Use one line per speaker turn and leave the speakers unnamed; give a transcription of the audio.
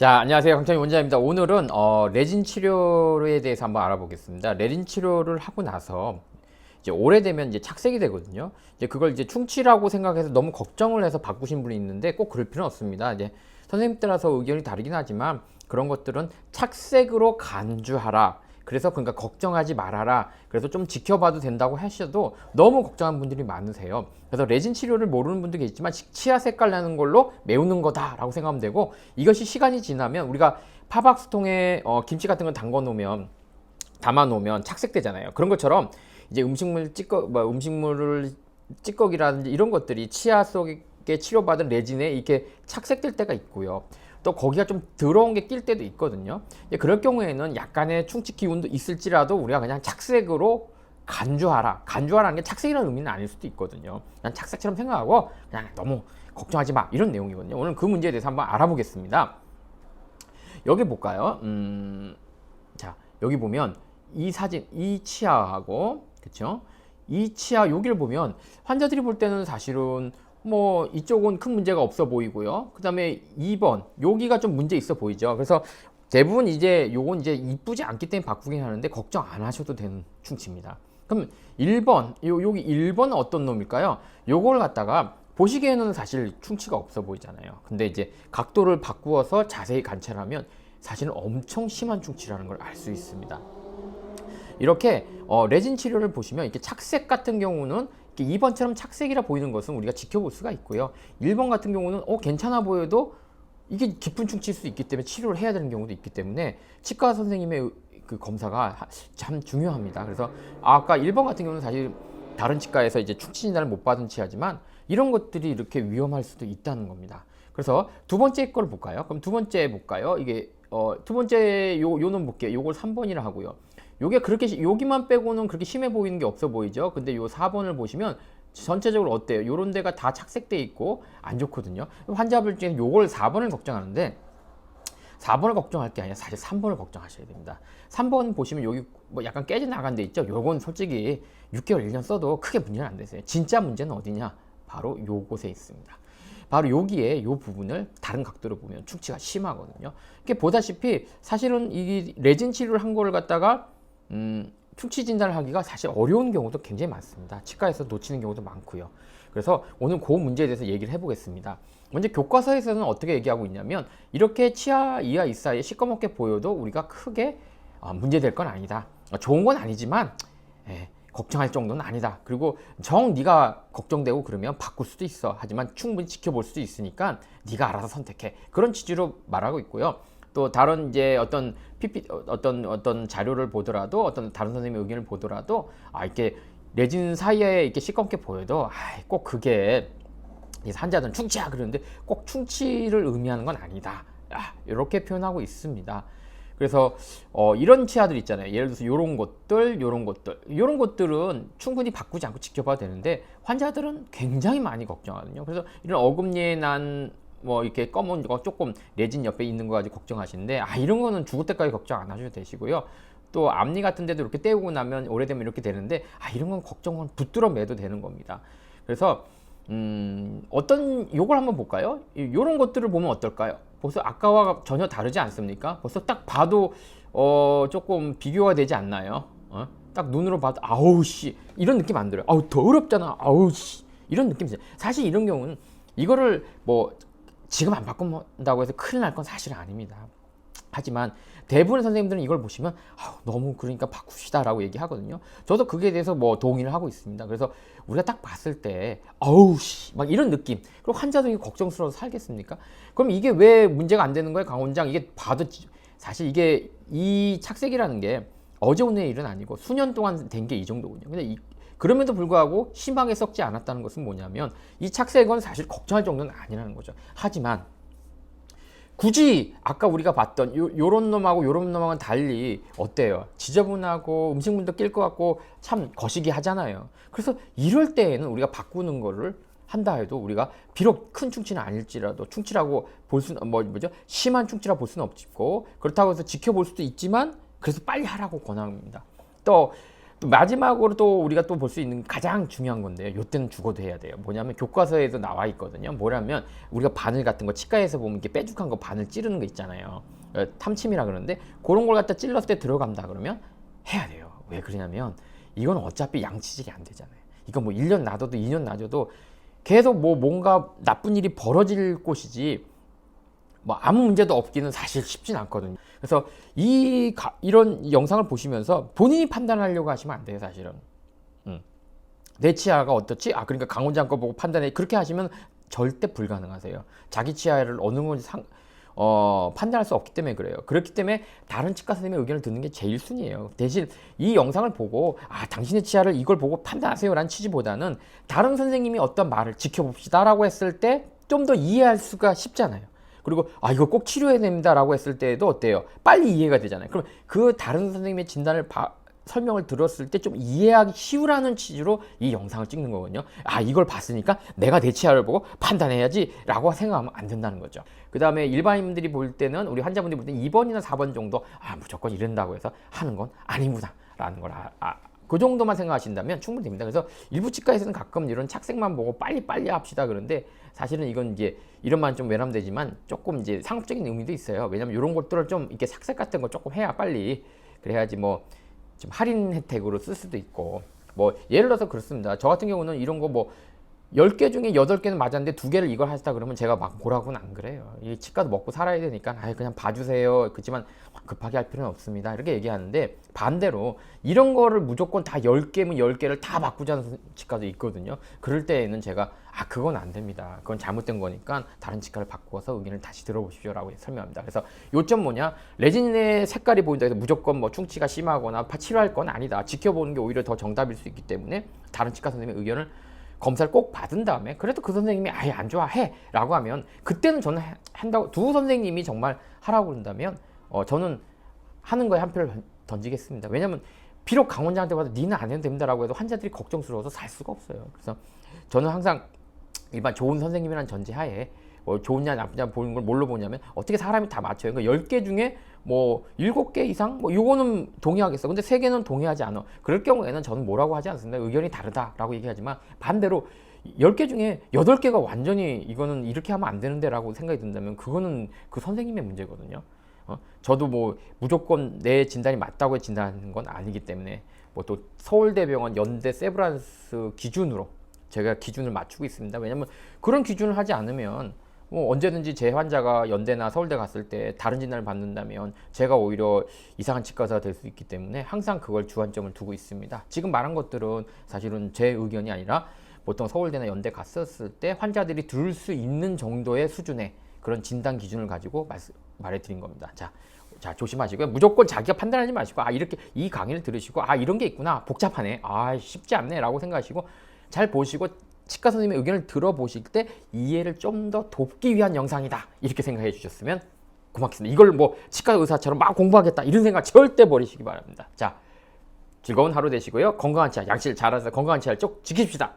자, 안녕하세요. 강창희 원장입니다. 오늘은 레진 치료에 대해서 한번 알아보겠습니다. 레진 치료를 하고 나서 이제 오래되면 이제 착색이 되거든요. 이제 그걸 이제 충치라고 생각해서 너무 걱정을 해서 바꾸신 분이 있는데 꼭 그럴 필요는 없습니다. 이제 선생님 따라서 의견이 다르긴 하지만 그런 것들은 착색으로 간주하라. 그래서 그러니까 걱정하지 말아라. 그래서 좀 지켜봐도 된다고 하셔도 너무 걱정하는 분들이 많으세요. 그래서 레진 치료를 모르는 분도 계시지만 치아 색깔 나는 걸로 메우는 거다라고 생각하면 되고, 이것이 시간이 지나면 우리가 파박스통에 김치 같은 거 담아 놓으면 착색되잖아요. 그런 것처럼 이제 음식물을 찌꺼기라든지 이런 것들이 치아 속에 치료받은 레진에 이렇게 착색될 때가 있고요. 또 거기가 좀 더러운 게 낄 때도 있거든요. 그럴 경우에는 약간의 충치 기운도 있을지라도 우리가 그냥 착색으로 간주하라. 간주하라는 게 착색이라는 의미는 아닐 수도 있거든요. 그냥 착색처럼 생각하고 그냥 너무 걱정하지 마, 이런 내용이거든요. 오늘 그 문제에 대해서 한번 알아보겠습니다. 여기 볼까요? 자, 여기 보면 이 사진, 이 치아하고, 그쵸? 이 치아 여기를 보면 환자들이 볼 때는 사실은 뭐 이쪽은 큰 문제가 없어 보이고요. 그 다음에 2번 여기가 좀 문제 있어 보이죠. 그래서 대부분 이제 요건 이제 이쁘지 않기 때문에 바꾸긴 하는데 걱정 안 하셔도 되는 충치입니다. 그럼 1번 여기 1번은 어떤 놈일까요? 요걸 갖다가 보시기에는 사실 충치가 없어 보이잖아요. 근데 이제 각도를 바꾸어서 자세히 관찰하면 사실은 엄청 심한 충치라는 걸 알 수 있습니다. 이렇게 레진 치료를 보시면 이렇게 착색 같은 경우는 2번처럼 착색이라 보이는 것은 우리가 지켜볼 수가 있고요. 1번 같은 경우는 괜찮아 보여도 이게 깊은 충치일 수 있기 때문에 치료를 해야 되는 경우도 있기 때문에 치과 선생님의 그 검사가 참 중요합니다. 그래서 아까 1번 같은 경우는 사실 다른 치과에서 이제 충치 진단을 못 받은 치아지만 이런 것들이 이렇게 위험할 수도 있다는 겁니다. 그래서 두 번째 거를 볼까요? 그럼 두 번째 볼까요? 이게 두 번째 요놈 볼게요. 요걸 3번이라 하고요. 요게 그렇게 여기만 빼고는 그렇게 심해 보이는 게 없어 보이죠. 근데 요 4번을 보시면 전체적으로 어때요? 요런 데가 다 착색돼 있고 안 좋거든요. 환자분 중에 요걸 4번을 걱정하는데 4번을 걱정할 게 아니라 사실 3번을 걱정하셔야 됩니다. 3번 보시면 여기 뭐 약간 깨져 나간 데 있죠. 요건 솔직히 6개월 1년 써도 크게 문제는 안 되세요. 진짜 문제는 어디냐? 바로 요곳에 있습니다. 바로 여기에 요 부분을 다른 각도로 보면 충치가 심하거든요. 이게 보다시피 사실은 이 레진 치료를 한 거를 갖다가 충치 진단을 하기가 사실 어려운 경우도 굉장히 많습니다. 치과에서 놓치는 경우도 많고요. 그래서 오늘 그 문제에 대해서 얘기를 해보겠습니다. 먼저 교과서에서는 어떻게 얘기하고 있냐면 이렇게 치아 이하 이 사이에 시꺼멓게 보여도 우리가 크게 문제될 건 아니다. 좋은 건 아니지만 걱정할 정도는 아니다. 그리고 네가 걱정되고 그러면 바꿀 수도 있어. 하지만 충분히 지켜볼 수도 있으니까 네가 알아서 선택해. 그런 취지로 말하고 있고요. 또 다른 이제 어떤 어떤 자료를 보더라도 어떤 다른 선생님의 의견을 보더라도 이렇게 레진 사이에 이렇게 시꺼멓게 보여도 꼭 그게 환자들은 충치야 그러는데 꼭 충치를 의미하는 건 아니다. 이렇게 표현하고 있습니다. 그래서 이런 치아들 있잖아요. 예를 들어서 요런 것들은 충분히 바꾸지 않고 지켜봐도 되는데 환자들은 굉장히 많이 걱정하거든요. 그래서 이런 어금니에 난 뭐 이렇게 검은 거 조금 레진 옆에 있는 거 가지고 걱정하시는데 이런 거는 죽을 때까지 걱정 안 하셔도 되시고요. 또 앞니 같은 데도 이렇게 떼우고 나면 오래되면 이렇게 되는데 이런 건 걱정은 붙들어 매도 되는 겁니다. 그래서 요걸 한번 볼까요? 요런 것들을 보면 어떨까요? 벌써 아까와 전혀 다르지 않습니까? 벌써 딱 봐도 조금 비교가 되지 않나요? 딱 눈으로 봐도 아우씨 이런 느낌 안 들어요. 더럽잖아. 아우씨 이런 느낌이죠. 사실 이런 경우는 이거를 뭐 지금 안 바꾼다고 해서 큰일 날 건 사실은 아닙니다. 하지만 대부분의 선생님들은 이걸 보시면 너무 그러니까 바꿉시다 라고 얘기하거든요. 저도 그게 대해서 뭐 동의를 하고 있습니다. 그래서 우리가 딱 봤을 때 아우씨 막 이런 느낌, 그리고 환자도 걱정스러워서 살겠습니까? 그럼 이게 왜 문제가 안 되는 거예요, 강 원장? 이게 봐도 사실 이게 이 착색이라는 게 어제 오늘 일은 아니고 수년 동안 된 게 이 정도군요. 근데 그럼에도 불구하고 심하게 썩지 않았다는 것은 뭐냐면 이 착색은 사실 걱정할 정도는 아니라는 거죠. 하지만 굳이 아까 우리가 봤던 요런 놈하고 요런 놈하고는 달리 어때요? 지저분하고 음식물도 낄 것 같고 참 거시기 하잖아요. 그래서 이럴 때에는 우리가 바꾸는 거를 한다 해도 우리가 비록 큰 충치는 아닐지라도 충치라고 볼 수는 뭐죠? 심한 충치라 볼 수는 없고 그렇다고 해서 지켜볼 수도 있지만 그래서 빨리 하라고 권합니다. 또 또 마지막으로 또 우리가 또 볼 수 있는 가장 중요한 건데요. 요때는 죽어도 해야 돼요. 뭐냐면 교과서에도 나와 있거든요. 뭐냐면 우리가 바늘 같은 거 치과에서 보면 이렇게 뾰족한 거 바늘 찌르는 거 있잖아요. 탐침이라 그러는데 그런 걸 갖다 찔렀을 때 들어간다 그러면 해야 돼요. 왜 그러냐면 이건 어차피 양치질이 안 되잖아요. 이거 뭐 1년 놔둬도 2년 놔둬도 계속 뭐 뭔가 나쁜 일이 벌어질 곳이지 뭐 아무 문제도 없기는 사실 쉽진 않거든요. 그래서 이런 영상을 보시면서 본인이 판단하려고 하시면 안 돼요, 사실은. 내 치아가 어떻지? 그러니까 강원장 거 보고 판단해. 그렇게 하시면 절대 불가능하세요. 자기 치아를 어느 건지 판단할 수 없기 때문에 그래요. 그렇기 때문에 다른 치과 선생님의 의견을 듣는 게 제일 순이에요. 대신 이 영상을 보고 당신의 치아를 이걸 보고 판단하세요 라는 취지보다는 다른 선생님이 어떤 말을 지켜봅시다 라고 했을 때 좀 더 이해할 수가 쉽잖아요. 그리고 이거 꼭 치료해야 됩니다 라고 했을 때도 어때요? 빨리 이해가 되잖아요. 그럼 그 다른 선생님의 진단을 설명을 들었을 때 좀 이해하기 쉬우라는 취지로 이 영상을 찍는 거거든요. 이걸 봤으니까 내가 내 치아를 보고 판단해야지 라고 생각하면 안 된다는 거죠. 그 다음에 일반인들이 볼 때는, 우리 환자분들이 볼 때는 2번이나 4번 정도 무조건 이런다고 해서 하는 건 아니구나 라는 걸 그 정도만 생각하신다면 충분히 됩니다. 그래서 일부 치과에서는 가끔 이런 착색만 보고 빨리 합시다 그러는데, 사실은 이건 이제 이런 말 좀 외람되지만 조금 이제 상업적인 의미도 있어요. 왜냐면 이런 것들을 좀 이렇게 착색 같은 거 조금 해야 빨리, 그래야지 뭐 좀 할인 혜택으로 쓸 수도 있고, 뭐 예를 들어서 그렇습니다. 저 같은 경우는 이런 거 뭐 10개 중에 8개는 맞았는데 2개를 이걸 하시다 그러면 제가 막 뭐라고는 안 그래요. 이 치과도 먹고 살아야 되니까 그냥 봐주세요. 그렇지만 급하게 할 필요는 없습니다. 이렇게 얘기하는데, 반대로 이런 거를 무조건 다 10개면 10개를 다 바꾸자는 치과도 있거든요. 그럴 때에는 제가 그건 안 됩니다. 그건 잘못된 거니까 다른 치과를 바꾸어서 의견을 다시 들어보십시오 라고 설명합니다. 그래서 요점 뭐냐, 레진의 색깔이 보인다 해서 무조건 뭐 충치가 심하거나 치료할 건 아니다. 지켜보는 게 오히려 더 정답일 수 있기 때문에 다른 치과 선생님의 의견을, 검사를 꼭 받은 다음에 그래도 그 선생님이 아예 안 좋아해 라고 하면 그때는 저는 한다고, 두 선생님이 정말 하라고 그런다면 저는 하는 거에 한 표를 던지겠습니다. 왜냐면 비록 강원장한테 봐도 니는 안 해도 됩니다 라고 해도 환자들이 걱정스러워서 살 수가 없어요. 그래서 저는 항상 일반 좋은 선생님이라는 전제하에 좋으냐 나쁘냐 보는 걸 뭘로 보냐면, 어떻게 사람이 다 맞춰요. 그러니까 10개 중에 뭐 7개 이상 이거는 동의하겠어. 근데 3개는 동의하지 않아. 그럴 경우에는 저는 뭐라고 하지 않습니다. 의견이 다르다라고 얘기하지만, 반대로 10개 중에 8개가 완전히 이거는 이렇게 하면 안 되는데 라고 생각이 든다면 그거는 그 선생님의 문제거든요. 저도 뭐 무조건 내 진단이 맞다고 진단하는 건 아니기 때문에, 뭐 또 서울대병원, 연대, 세브란스 기준으로 제가 기준을 맞추고 있습니다. 왜냐면 그런 기준을 하지 않으면 뭐 언제든지 제 환자가 연대나 서울대 갔을 때 다른 진단을 받는다면 제가 오히려 이상한 치과사가 될 수 있기 때문에 항상 그걸 주안점을 두고 있습니다. 지금 말한 것들은 사실은 제 의견이 아니라 보통 서울대나 연대 갔었을 때 환자들이 들을 수 있는 정도의 수준의 그런 진단 기준을 가지고 말해드린 겁니다. 자, 조심하시고요. 무조건 자기가 판단하지 마시고, 이렇게 이 강의를 들으시고 이런 게 있구나, 복잡하네, 쉽지 않네 라고 생각하시고 잘 보시고 치과 선생님의 의견을 들어보실 때 이해를 좀 더 돕기 위한 영상이다 이렇게 생각해 주셨으면 고맙겠습니다. 이걸 뭐 치과 의사처럼 막 공부하겠다 이런 생각 절대 버리시기 바랍니다. 자, 즐거운 하루 되시고요. 건강한 치아, 양치를 잘해서 건강한 치아를 쭉 지킵시다.